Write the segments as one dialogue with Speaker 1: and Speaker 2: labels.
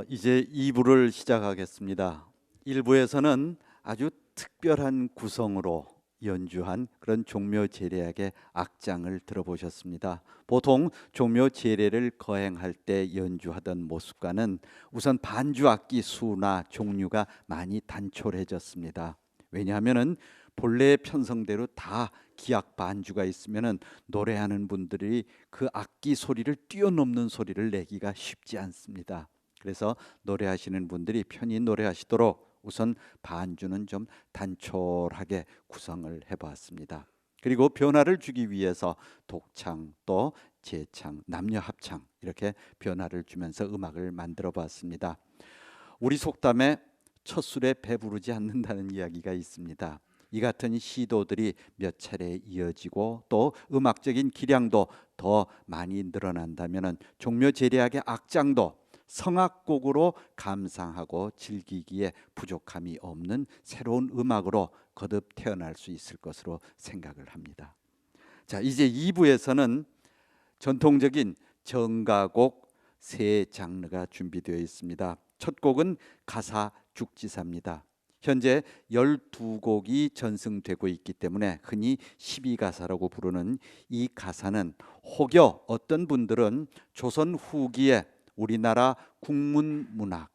Speaker 1: 이제 2부를 시작하겠습니다. 1부에서는 아주 특별한 구성으로 연주한 그런 종묘 제례악의 악장을 들어보셨습니다. 보통 종묘 제례를 거행할 때 연주하던 모습과는 우선 반주 악기 수나 종류가 많이 단촐해졌습니다. 왜냐하면은 본래 편성대로 다 기악 반주가 있으면은 노래하는 분들이 그 악기 소리를 뛰어넘는 소리를 내기가 쉽지 않습니다. 그래서 노래하시는 분들이 편히 노래하시도록 우선 반주는 좀 단촐하게 구성을 해보았습니다. 그리고 변화를 주기 위해서 독창 또 재창, 남녀 합창 이렇게 변화를 주면서 음악을 만들어 봤습니다. 우리 속담에 첫 술에 배부르지 않는다는 이야기가 있습니다. 이 같은 시도들이 몇 차례 이어지고 또 음악적인 기량도 더 많이 늘어난다면 종묘 제례악의 악장도 성악곡으로 감상하고 즐기기에 부족함이 없는 새로운 음악으로 거듭 태어날 수 있을 것으로 생각을 합니다. 자, 이제 2부에서는 전통적인 정가곡 세 장르가 준비되어 있습니다. 첫 곡은 가사 죽지사입니다. 현재 12곡이 전승되고 있기 때문에 흔히 12가사라고 부르는 이 가사는 혹여 어떤 분들은 조선 후기에 우리나라 국문문학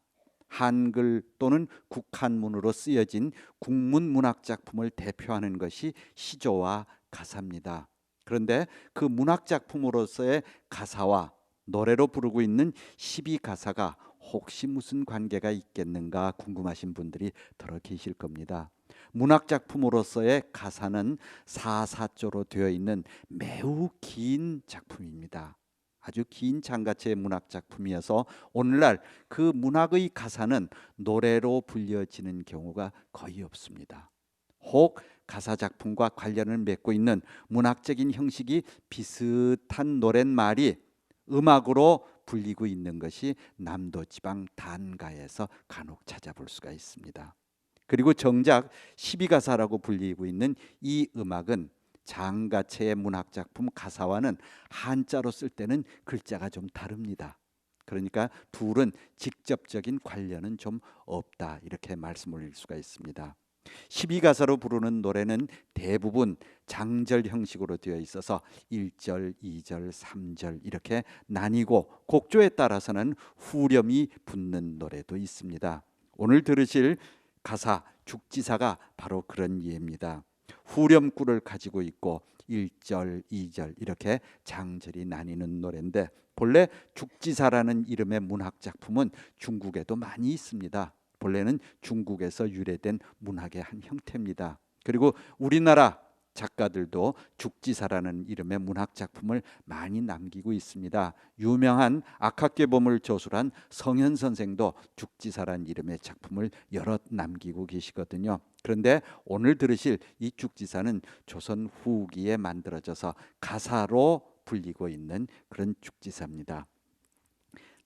Speaker 1: 한글 또는 국한문으로 쓰여진 국문문학 작품을 대표하는 것이 시조와 가사입니다. 그런데 그 문학 작품으로서의 가사와 노래로 부르고 있는 12가사가 혹시 무슨 관계가 있겠는가 궁금하신 분들이 더러 계실 겁니다. 문학 작품으로서의 가사는 사사조로 되어 있는 매우 긴 작품입니다. 아주 긴 장가채의 문학 작품이어서 오늘날 그 문학의 가사는 노래로 불려지는 경우가 거의 없습니다. 혹 가사 작품과 관련을 맺고 있는 문학적인 형식이 비슷한 노랫말이 음악으로 불리고 있는 것이 남도지방 단가에서 간혹 찾아볼 수가 있습니다. 그리고 정작 12가사라고 불리고 있는 이 음악은 장가채의 문학 작품 가사와는 한자로 쓸 때는 글자가 좀 다릅니다. 그러니까 둘은 직접적인 관련은 좀 없다 이렇게 말씀 올릴 수가 있습니다. 12가사로 부르는 노래는 대부분 장절 형식으로 되어 있어서 1절, 2절, 3절 이렇게 나뉘고 곡조에 따라서는 후렴이 붙는 노래도 있습니다. 오늘 들으실 가사 죽지사가 바로 그런 예입니다. 후렴구를 가지고 있고 1절, 2절 이렇게 장절이 나뉘는 노래인데 본래 죽지사라는 이름의 문학 작품은 중국에도 많이 있습니다. 본래는 중국에서 유래된 문학의 한 형태입니다. 그리고 우리나라 작가들도 죽지사라는 이름의 문학 작품을 많이 남기고 있습니다. 유명한 악학계범을 저술한 성현 선생도 죽지사라는 이름의 작품을 여러 남기고 계시거든요. 그런데 오늘 들으실 이 죽지사는 조선 후기에 만들어져서 가사로 불리고 있는 그런 죽지사입니다.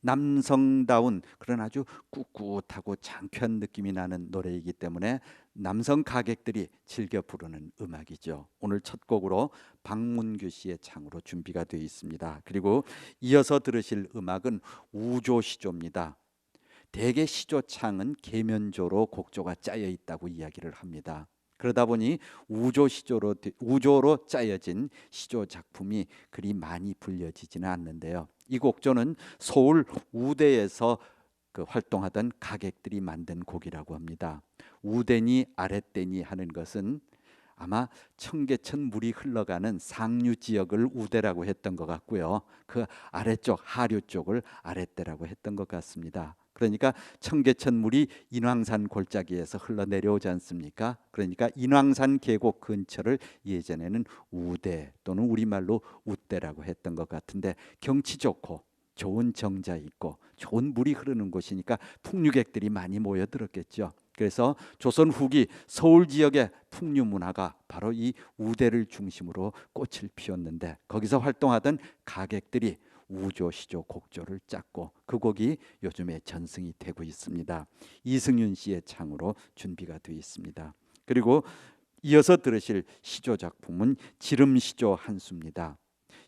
Speaker 1: 남성다운 그런 아주 꿋꿋하고 장쾌한 느낌이 나는 노래이기 때문에 남성 가객들이 즐겨 부르는 음악이죠. 오늘 첫 곡으로 박문규 씨의 창으로 준비가 되어 있습니다. 그리고 이어서 들으실 음악은 우조시조입니다. 대개 시조창은 계면조로 곡조가 짜여 있다고 이야기를 합니다. 그러다 보니 우조로 짜여진 시조 작품이 그리 많이 불려지지는 않는데요. 이 곡조는 서울 우대에서 활동하던 가객들이 만든 곡이라고 합니다. 우대니 아랫대니 하는 것은 아마 청계천 물이 흘러가는 상류 지역을 우대라고 했던 것 같고요. 그 아래쪽 하류 쪽을 아랫대라고 했던 것 같습니다. 그러니까 청계천 물이 인왕산 골짜기에서 흘러내려오지 않습니까? 그러니까 인왕산 계곡 근처를 예전에는 우대 또는 우리말로 웃대라고 했던 것 같은데 경치 좋고 좋은 정자 있고 좋은 물이 흐르는 곳이니까 풍류객들이 많이 모여들었겠죠. 그래서 조선 후기 서울 지역의 풍류 문화가 바로 이 우대를 중심으로 꽃을 피웠는데 거기서 활동하던 가객들이 우조, 시조, 곡조를 짰고 그 곡이 요즘에 전승이 되고 있습니다. 이승윤 씨의 창으로 준비가 되어 있습니다. 그리고 이어서 들으실 시조 작품은 지름시조 한 수입니다.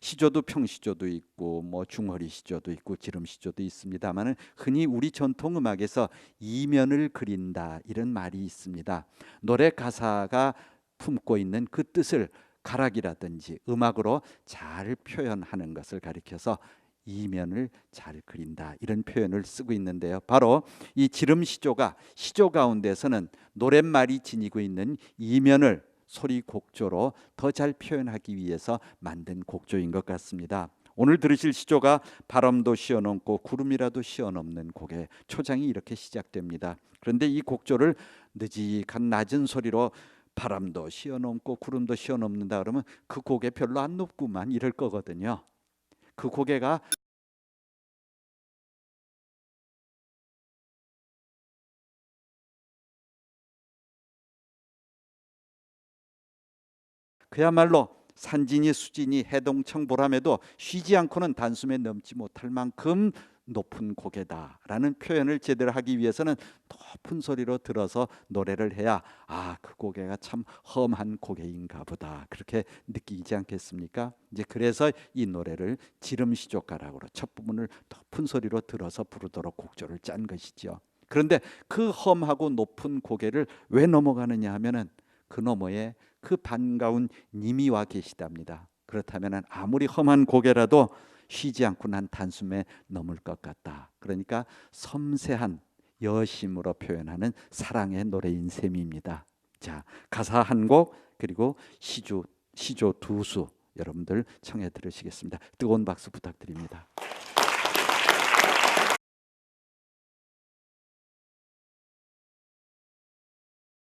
Speaker 1: 시조도 평시조도 있고 뭐 중허리 시조도 있고 지름 시조도 있습니다만은 흔히 우리 전통 음악에서 이면을 그린다 이런 말이 있습니다. 노래 가사가 품고 있는 그 뜻을 가락이라든지 음악으로 잘 표현하는 것을 가리켜서 이면을 잘 그린다 이런 표현을 쓰고 있는데요. 바로 이 지름 시조가 시조 가운데서는 노랫말이 지니고 있는 이면을 소리 곡조로 더 잘 표현하기 위해서 만든 곡조인 것 같습니다. 오늘 들으실 시조가 바람도 쉬어넘고 구름이라도 쉬어넘는 곡의 초장이 이렇게 시작됩니다. 그런데 이 곡조를 느직한 낮은 소리로 바람도 쉬어넘고 구름도 쉬어넘는다 그러면 그 고개 별로 안 높구만 이럴 거거든요. 그 고개가 그야말로 산진이 수진이 해동청 보람에도 쉬지 않고는 단숨에 넘지 못할 만큼 높은 고개다라는 표현을 제대로 하기 위해서는 높은 소리로 들어서 노래를 해야 그 고개가 참 험한 고개인가 보다 그렇게 느끼지 않겠습니까? 이제 그래서 이 노래를 지름시조가락으로 첫 부분을 높은 소리로 들어서 부르도록 곡조를 짠 것이죠. 그런데 그 험하고 높은 고개를 왜 넘어가느냐 하면은 그 너머에 그 반가운 님이 와 계시답니다. 그렇다면 아무리 험한 고개라도 쉬지 않고 난 단숨에 넘을 것 같다. 그러니까 섬세한 여심으로 표현하는 사랑의 노래인 셈입니다. 자, 가사 한 곡 그리고 시조 두 수 여러분들 청해 들으시겠습니다. 뜨거운 박수 부탁드립니다.